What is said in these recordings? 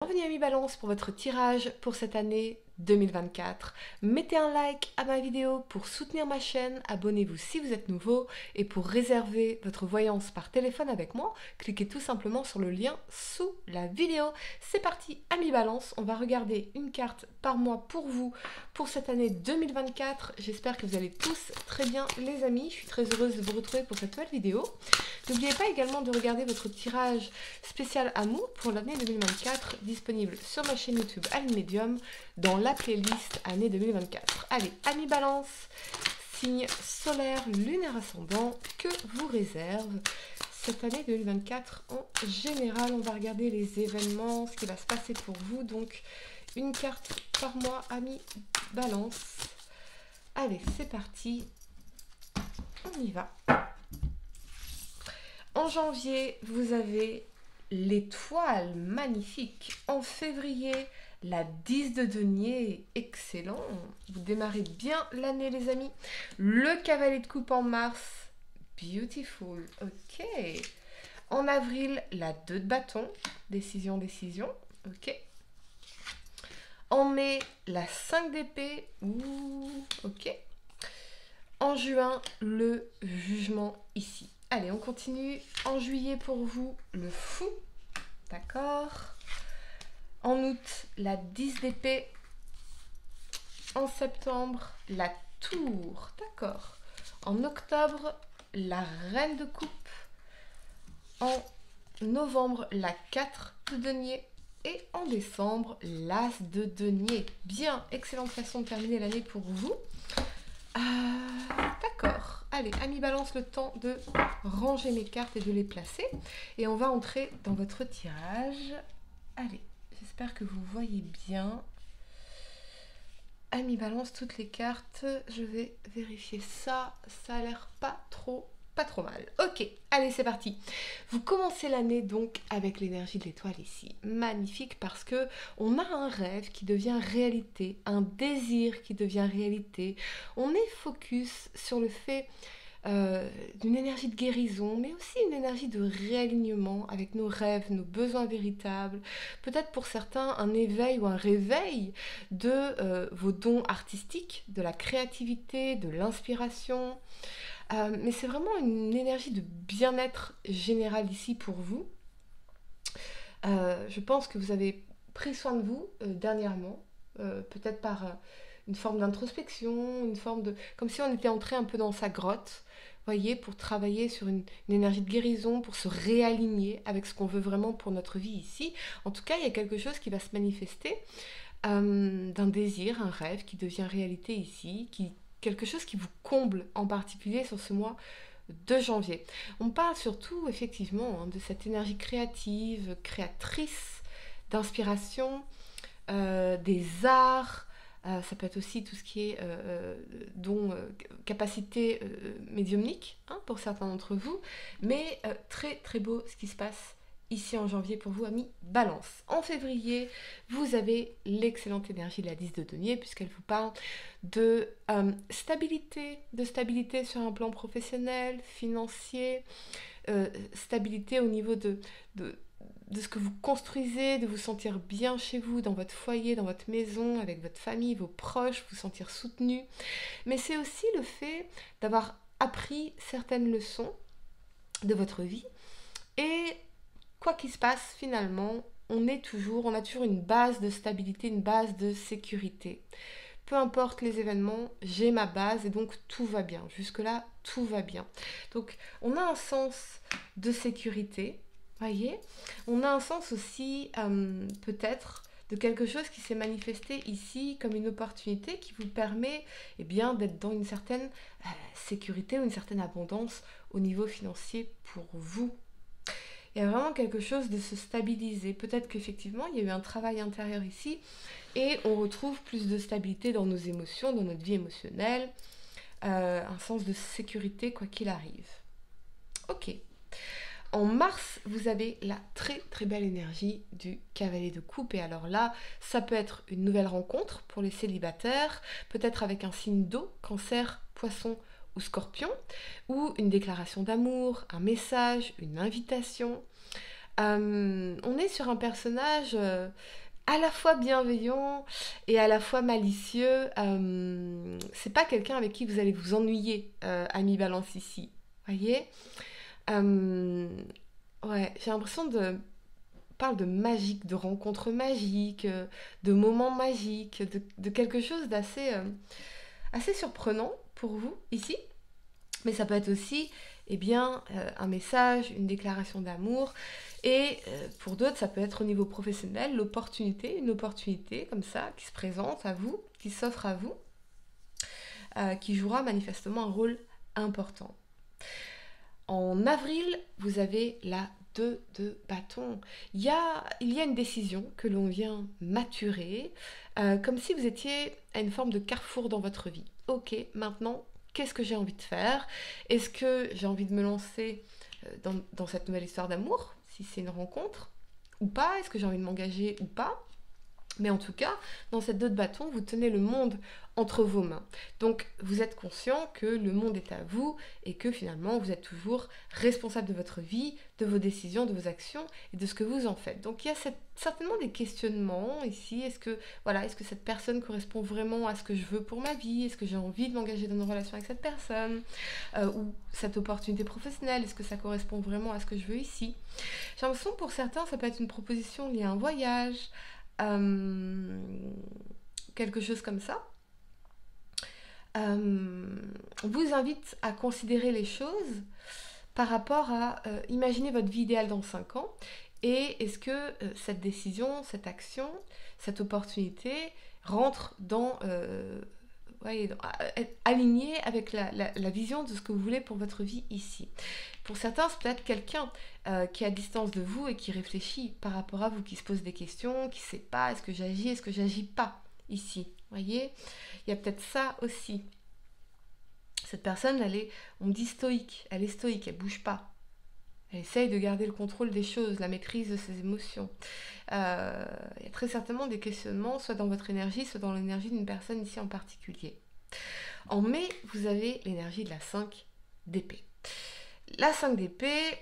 Bienvenue amis Balance pour votre tirage pour cette année 2024. Mettez un like à ma vidéo pour soutenir ma chaîne, abonnez-vous si vous êtes nouveau et pour réserver votre voyance par téléphone avec moi, cliquez tout simplement sur le lien sous la vidéo. C'est parti amis Balance, on va regarder une carte par mois pour vous pour cette année 2024. J'espère que vous allez tous très bien les amis, je suis très heureuse de vous retrouver pour cette nouvelle vidéo. N'oubliez pas également de regarder votre tirage spécial amour pour l'année 2024 disponible sur ma chaîne YouTube Aline Medium dans la playlist année 2024. Allez, amis Balance, signe solaire, lunaire ascendant, que vous réserve cette année 2024 en général? On va regarder les événements, ce qui va se passer pour vous. Donc, une carte par mois, amis Balance. Allez, c'est parti. On y va. En janvier, vous avez l'étoile magnifique. En février, la 10 de denier, excellent. Vous démarrez bien l'année les amis. Le cavalier de coupe en mars, beautiful, ok. En avril, la 2 de bâton, décision, décision, ok. En mai, la 5 d'épée, ok. En juin, le jugement ici. Allez, on continue. En juillet pour vous, le fou. D'accord. En août, la 10 d'épée. En septembre, la tour. D'accord. En octobre, la reine de coupe. En novembre, la 4 de denier. Et en décembre, l'as de denier. Bien, excellente façon de terminer l'année pour vous. D'accord. Allez, amis Balance, le temps de ranger mes cartes et de les placer. Et on va entrer dans votre tirage. Allez, j'espère que vous voyez bien. Amis Balance, toutes les cartes. Je vais vérifier ça. Ça a l'air pas trop mal. Ok, allez, c'est parti. Vous commencez l'année donc avec l'énergie de l'étoile ici. Magnifique parce que on a un rêve qui devient réalité, un désir qui devient réalité. On est focus sur le fait d'une énergie de guérison, mais aussi une énergie de réalignement avec nos rêves, nos besoins véritables. Peut-être pour certains un éveil ou un réveil de vos dons artistiques, de la créativité, de l'inspiration. Mais c'est vraiment une énergie de bien-être général ici pour vous. Je pense que vous avez pris soin de vous dernièrement, peut-être par une forme d'introspection, une forme de... comme si on était entré un peu dans sa grotte, voyez, pour travailler sur une énergie de guérison, pour se réaligner avec ce qu'on veut vraiment pour notre vie ici. En tout cas, il y a quelque chose qui va se manifester, d'un désir, un rêve qui devient réalité ici, quelque chose qui vous comble en particulier sur ce mois de janvier. On parle surtout effectivement de cette énergie créative, créatrice, d'inspiration, des arts. Ça peut être aussi tout ce qui est capacité médiumnique pour certains d'entre vous. Mais très très beau ce qui se passe ici en janvier pour vous, amis Balance. En février, vous avez l'excellente énergie de la 10 de denier puisqu'elle vous parle de stabilité sur un plan professionnel, financier, stabilité au niveau de ce que vous construisez, de vous sentir bien chez vous, dans votre foyer, dans votre maison, avec votre famille, vos proches, vous sentir soutenu. Mais c'est aussi le fait d'avoir appris certaines leçons de votre vie et quoi qu'il se passe, finalement, on a toujours une base de stabilité, une base de sécurité. Peu importe les événements, j'ai ma base et donc tout va bien. Jusque-là, tout va bien. Donc, on a un sens de sécurité, voyez. On a un sens aussi, peut-être, de quelque chose qui s'est manifesté ici comme une opportunité qui vous permet d'être dans une certaine sécurité ou une certaine abondance au niveau financier pour vous. Il y a vraiment quelque chose de se stabiliser. Peut-être qu'effectivement, il y a eu un travail intérieur ici et on retrouve plus de stabilité dans nos émotions, dans notre vie émotionnelle, un sens de sécurité quoi qu'il arrive. Ok. En mars, vous avez la très très belle énergie du cavalier de coupe. Et alors là, ça peut être une nouvelle rencontre pour les célibataires, peut-être avec un signe d'eau, cancer, poisson ou scorpion, ou une déclaration d'amour, un message, une invitation. On est sur un personnage à la fois bienveillant et à la fois malicieux. C'est pas quelqu'un avec qui vous allez vous ennuyer, ami Balance ici. Voyez. Euh, ouais, j'ai l'impression de parle de magique, de rencontres magiques, de moments magiques, de quelque chose d'assez assez surprenant pour vous ici. Mais ça peut être aussi eh bien, un message, une déclaration d'amour. Et pour d'autres, ça peut être au niveau professionnel, une opportunité comme ça qui se présente à vous, qui s'offre à vous, qui jouera manifestement un rôle important. En avril, vous avez la 2 de bâton. Il y a une décision que l'on vient maturer, comme si vous étiez à une forme de carrefour dans votre vie. Ok, maintenant, qu'est-ce que j'ai envie de faire? Est-ce que j'ai envie de me lancer dans cette nouvelle histoire d'amour, si c'est une rencontre, ou pas? Est-ce que j'ai envie de m'engager ou pas? Mais en tout cas, dans cette 2 de bâton, vous tenez le monde entre vos mains. Donc, vous êtes conscient que le monde est à vous et que finalement, vous êtes toujours responsable de votre vie, de vos décisions, de vos actions et de ce que vous en faites. Donc, il y a certainement des questionnements ici. Est-ce que cette personne correspond vraiment à ce que je veux pour ma vie? Est-ce que j'ai envie de m'engager dans une relation avec cette personne? Ou cette opportunité professionnelle, est-ce que ça correspond vraiment à ce que je veux ici? J'ai l'impression que pour certains, ça peut être une proposition liée à un voyage, euh, quelque chose comme ça. On vous invite à considérer les choses par rapport à imaginer votre vie idéale dans 5 ans et est-ce que cette décision, cette action, cette opportunité rentre être alignée avec la vision de ce que vous voulez pour votre vie ici. Pour certains, c'est peut-être quelqu'un qui est à distance de vous et qui réfléchit par rapport à vous, qui se pose des questions, qui ne sait pas, est-ce que j'agis pas ici, voyez? Il y a peut-être ça aussi. Cette personne, on me dit stoïque, elle bouge pas. Elle essaye de garder le contrôle des choses, la maîtrise de ses émotions. Il y a très certainement des questionnements, soit dans votre énergie, soit dans l'énergie d'une personne ici en particulier. En mai, vous avez l'énergie de la 5 d'épée. La 5 d'épée,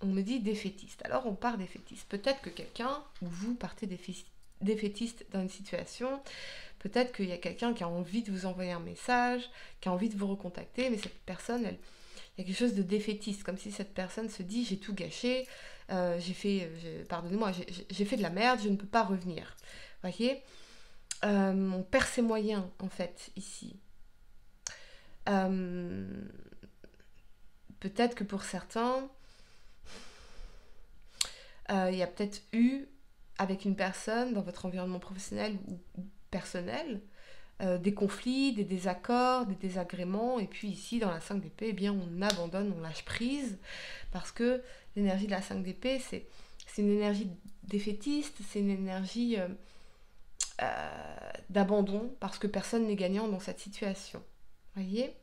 on me dit défaitiste. Alors on part défaitiste. Peut-être que quelqu'un, ou vous partez défaitiste dans une situation. Peut-être qu'il y a quelqu'un qui a envie de vous envoyer un message, qui a envie de vous recontacter, mais cette personne, il y a quelque chose de défaitiste, comme si cette personne se dit j'ai tout gâché, pardonnez-moi, j'ai fait de la merde, je ne peux pas revenir. Vous voyez, on perd ses moyens en fait ici. Peut-être que pour certains, il y a peut-être eu avec une personne dans votre environnement professionnel ou personnel, des conflits, des désaccords, des désagréments, et puis ici dans la 5 d'épée, eh bien on abandonne, on lâche prise, parce que l'énergie de la 5 d'épée, c'est une énergie défaitiste, c'est une énergie d'abandon, parce que personne n'est gagnant dans cette situation. Voyez?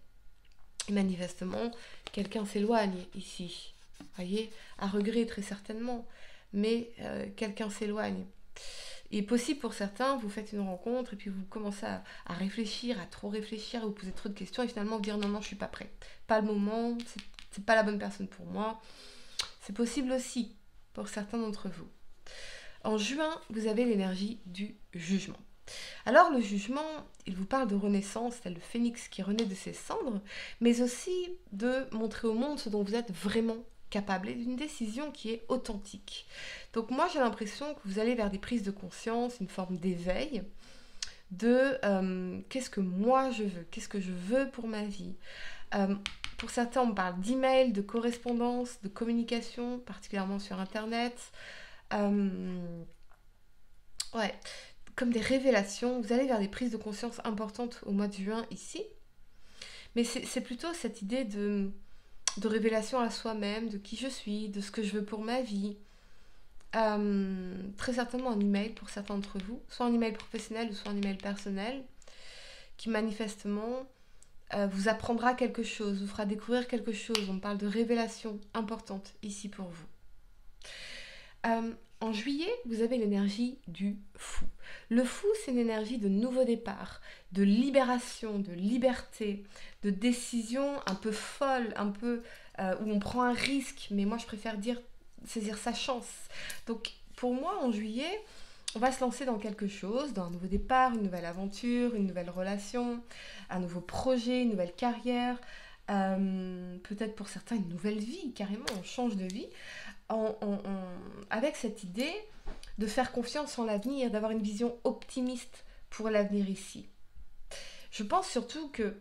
Et manifestement, quelqu'un s'éloigne ici. Voyez? À regret très certainement, mais quelqu'un s'éloigne. Il est possible pour certains, vous faites une rencontre et puis vous commencez à réfléchir, à trop réfléchir, à vous poser trop de questions et finalement vous dire non, je suis pas prête. Pas le moment, c'est pas la bonne personne pour moi. C'est possible aussi pour certains d'entre vous. En juin, vous avez l'énergie du jugement. Alors le jugement, il vous parle de renaissance, tel le phénix qui renaît de ses cendres, mais aussi de montrer au monde ce dont vous êtes vraiment capable et d'une décision qui est authentique. Donc moi j'ai l'impression que vous allez vers des prises de conscience, une forme d'éveil de qu'est-ce que moi je veux, qu'est-ce que je veux pour ma vie. Pour certains on parle d'email, de correspondance, de communication, particulièrement sur internet. Comme des révélations, vous allez vers des prises de conscience importantes au mois de juin ici. Mais c'est plutôt cette idée de révélation à soi-même, de qui je suis, de ce que je veux pour ma vie. Très certainement un email pour certains d'entre vous, soit un email professionnel ou soit un email personnel, qui manifestement vous apprendra quelque chose, vous fera découvrir quelque chose. On parle de révélation importante ici pour vous. En juillet, vous avez l'énergie du fou. Le fou, c'est une énergie de nouveau départ, de libération, de liberté, de décision un peu folle, un peu où on prend un risque. Mais moi, je préfère dire saisir sa chance. Donc pour moi, en juillet, on va se lancer dans quelque chose, dans un nouveau départ, une nouvelle aventure, une nouvelle relation, un nouveau projet, une nouvelle carrière, peut-être pour certains une nouvelle vie, carrément, on change de vie, avec cette idée de faire confiance en l'avenir, d'avoir une vision optimiste pour l'avenir ici. Je pense surtout que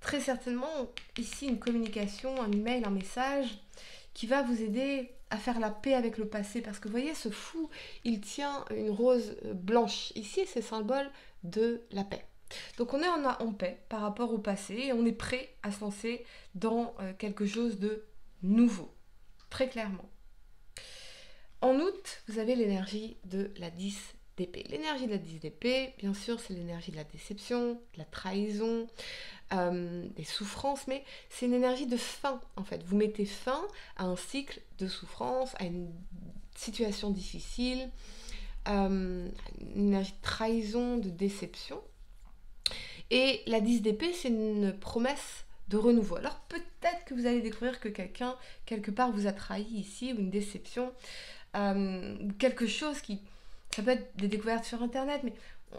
très certainement, ici, une communication, un email, un message qui va vous aider à faire la paix avec le passé. Parce que vous voyez, ce fou, il tient une rose blanche. Ici, c'est symbole de la paix. Donc on est en paix par rapport au passé et on est prêt à se lancer dans quelque chose de nouveau. Très clairement. En août, vous avez l'énergie de la 10 d'épée. L'énergie de la 10 d'épée, bien sûr, c'est l'énergie de la déception, de la trahison, des souffrances, mais c'est une énergie de fin, en fait. Vous mettez fin à un cycle de souffrance, à une situation difficile, une énergie de trahison, de déception. Et la 10 d'épée, c'est une promesse de renouveau. Alors peut-être que vous allez découvrir que quelqu'un, quelque part, vous a trahi ici, ou une déception, ou quelque chose qui... Ça peut être des découvertes sur Internet, mais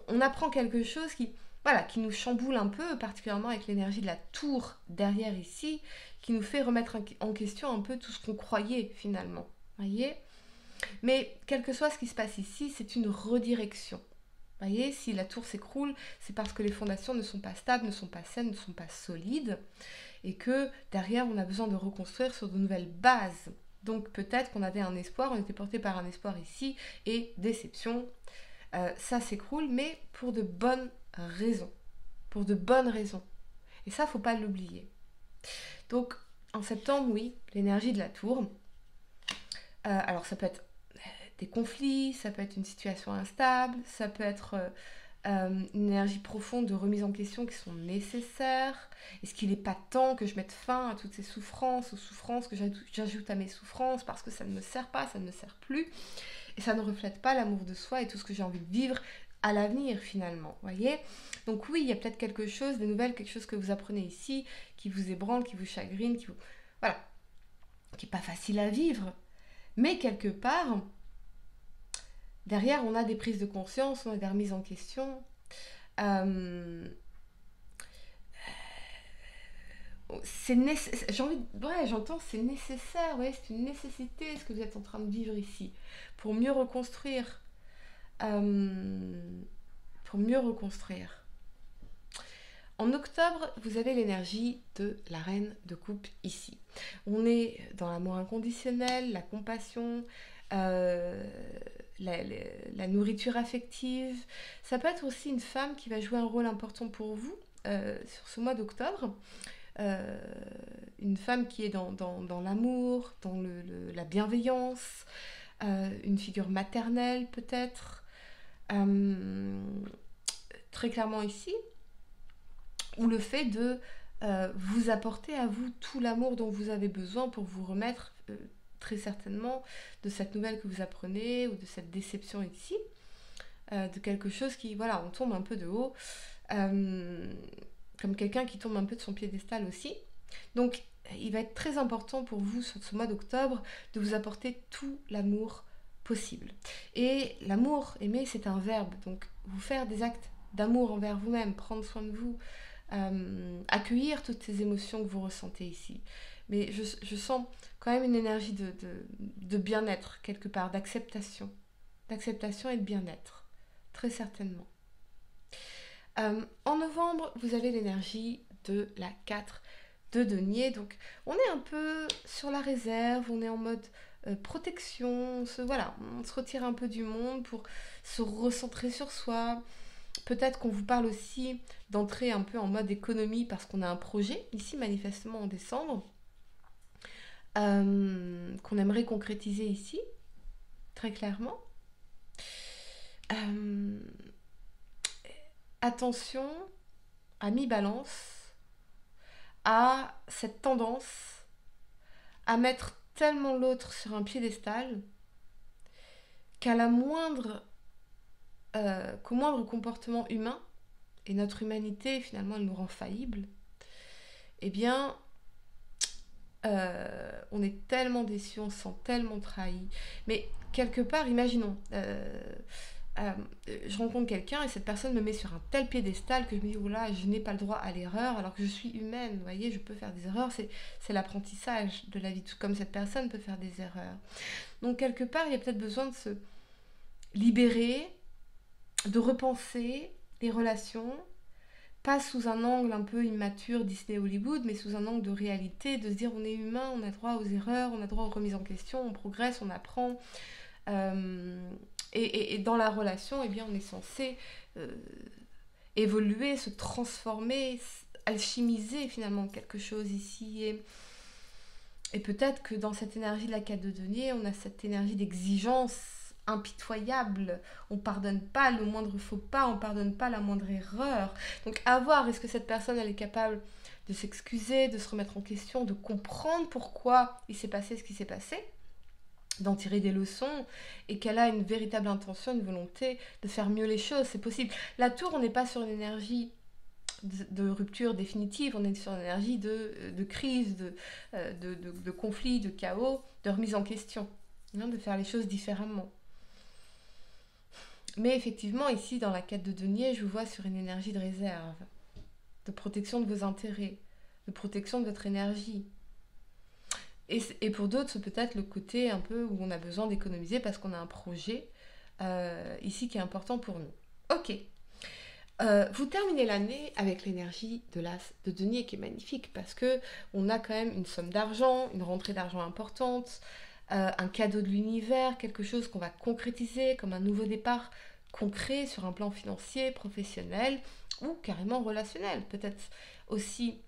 on apprend quelque chose qui, voilà, qui nous chamboule un peu, particulièrement avec l'énergie de la tour derrière ici, qui nous fait remettre en question un peu tout ce qu'on croyait finalement. Voyez ? Mais quel que soit ce qui se passe ici, c'est une redirection. Voyez, si la tour s'écroule, c'est parce que les fondations ne sont pas stables, ne sont pas saines, ne sont pas solides, et que derrière, on a besoin de reconstruire sur de nouvelles bases. Donc peut-être qu'on avait un espoir, on était porté par un espoir ici, et déception, ça s'écroule, mais pour de bonnes raisons. Pour de bonnes raisons. Et ça, faut pas l'oublier. Donc en septembre, oui, l'énergie de la tour. Alors ça peut être des conflits, ça peut être une situation instable, ça peut être une énergie profonde de remise en question qui sont nécessaires. Est-ce qu'il n'est pas temps que je mette fin à toutes ces souffrances, aux souffrances que j'ajoute à mes souffrances parce que ça ne me sert pas, ça ne me sert plus et ça ne reflète pas l'amour de soi et tout ce que j'ai envie de vivre à l'avenir finalement, voyez. Donc oui, il y a peut-être quelque chose, des nouvelles, quelque chose que vous apprenez ici, qui vous ébranle, qui vous chagrine, voilà, qui n'est pas facile à vivre. Mais quelque part, derrière, on a des prises de conscience, on a des remises en question. J'entends, c'est nécessaire, ouais, c'est une nécessité ce que vous êtes en train de vivre ici, pour mieux reconstruire. Pour mieux reconstruire. En octobre, vous avez l'énergie de la reine de coupe ici. On est dans l'amour inconditionnel, la compassion, la nourriture affective. Ça peut être aussi une femme qui va jouer un rôle important pour vous sur ce mois d'octobre. Une femme qui est dans l'amour, dans la bienveillance, une figure maternelle peut-être. Très clairement ici, ou le fait de vous apporter à vous tout l'amour dont vous avez besoin pour vous remettre très certainement de cette nouvelle que vous apprenez ou de cette déception ici, de quelque chose qui, voilà, on tombe un peu de haut, comme quelqu'un qui tombe un peu de son piédestal aussi. Donc, il va être très important pour vous sur ce mois d'octobre de vous apporter tout l'amour possible. Et l'amour, aimer, c'est un verbe, donc vous faire des actes d'amour envers vous-même, prendre soin de vous, accueillir toutes ces émotions que vous ressentez ici. Mais je sens quand même une énergie de bien-être quelque part, d'acceptation et de bien-être, très certainement. En novembre, vous avez l'énergie de la 4 de denier, donc on est un peu sur la réserve, on est en mode protection, on se retire un peu du monde pour se recentrer sur soi. Peut-être qu'on vous parle aussi d'entrer un peu en mode économie parce qu'on a un projet, ici manifestement en décembre, qu'on aimerait concrétiser ici, très clairement. Attention, à mi-balance, à cette tendance à mettre tellement l'autre sur un piédestal qu'au moindre comportement humain, et notre humanité finalement elle nous rend faillibles, eh bien On est tellement déçu, on se sent tellement trahi. Mais quelque part, imaginons, euh, je rencontre quelqu'un et cette personne me met sur un tel piédestal que je me dis, oula, je n'ai pas le droit à l'erreur alors que je suis humaine, vous voyez, je peux faire des erreurs, c'est l'apprentissage de la vie, tout comme cette personne peut faire des erreurs. Donc quelque part, il y a peut-être besoin de se libérer, de repenser les relations, pas sous un angle un peu immature Disney Hollywood, mais sous un angle de réalité, de se dire on est humain, on a droit aux erreurs, on a droit aux remises en question, on progresse, on apprend. Et dans la relation, eh bien, on est censé euh, évoluer, se transformer, alchimiser finalement quelque chose ici. Et peut-être que dans cette énergie de la 4 de denier, on a cette énergie d'exigence impitoyable. On pardonne pas le moindre faux pas, on pardonne pas la moindre erreur. Donc à voir, est-ce que cette personne, elle est capable de s'excuser, de se remettre en question, de comprendre pourquoi il s'est passé ce qui s'est passé, d'en tirer des leçons, et qu'elle a une véritable intention, une volonté de faire mieux les choses, c'est possible. La tour, on n'est pas sur une énergie de rupture définitive, on est sur une énergie de crise, de conflit, de chaos, de remise en question, hein, de faire les choses différemment. Mais effectivement, ici, dans la 4 de denier, je vous vois sur une énergie de réserve, de protection de vos intérêts, de protection de votre énergie. Et pour d'autres, c'est peut-être le côté un peu où on a besoin d'économiser parce qu'on a un projet ici qui est important pour nous. Ok. Vous terminez l'année avec l'énergie de l'as de denier qui est magnifique parce que on a quand même une somme d'argent, une rentrée d'argent importante, un cadeau de l'univers, quelque chose qu'on va concrétiser comme un nouveau départ concret sur un plan financier, professionnel ou carrément relationnel. Peut-être aussi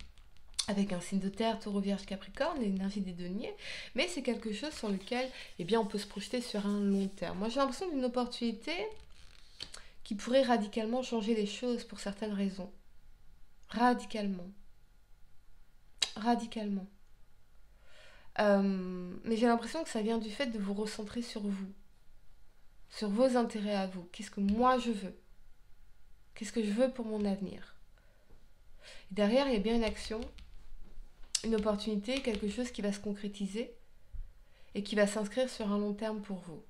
avec un signe de terre, taureau, vierge, capricorne, l'énergie des deniers, mais c'est quelque chose sur lequel eh bien, on peut se projeter sur un long terme. Moi j'ai l'impression d'une opportunité qui pourrait radicalement changer les choses pour certaines raisons. Radicalement. Radicalement. Mais j'ai l'impression que ça vient du fait de vous recentrer sur vous, sur vos intérêts à vous. Qu'est-ce que moi je veux? Qu'est-ce que je veux pour mon avenir? Et derrière, il y a bien une action, une opportunité, quelque chose qui va se concrétiser et qui va s'inscrire sur un long terme pour vous.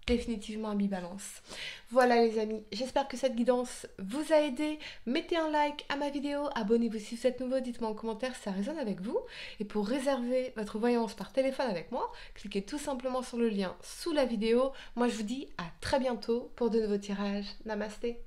Définitivement un mi-balance. Voilà les amis, j'espère que cette guidance vous a aidé. Mettez un like à ma vidéo, abonnez-vous si vous êtes nouveau, dites-moi en commentaire si ça résonne avec vous. Et pour réserver votre voyance par téléphone avec moi, cliquez tout simplement sur le lien sous la vidéo. Moi je vous dis à très bientôt pour de nouveaux tirages. Namasté.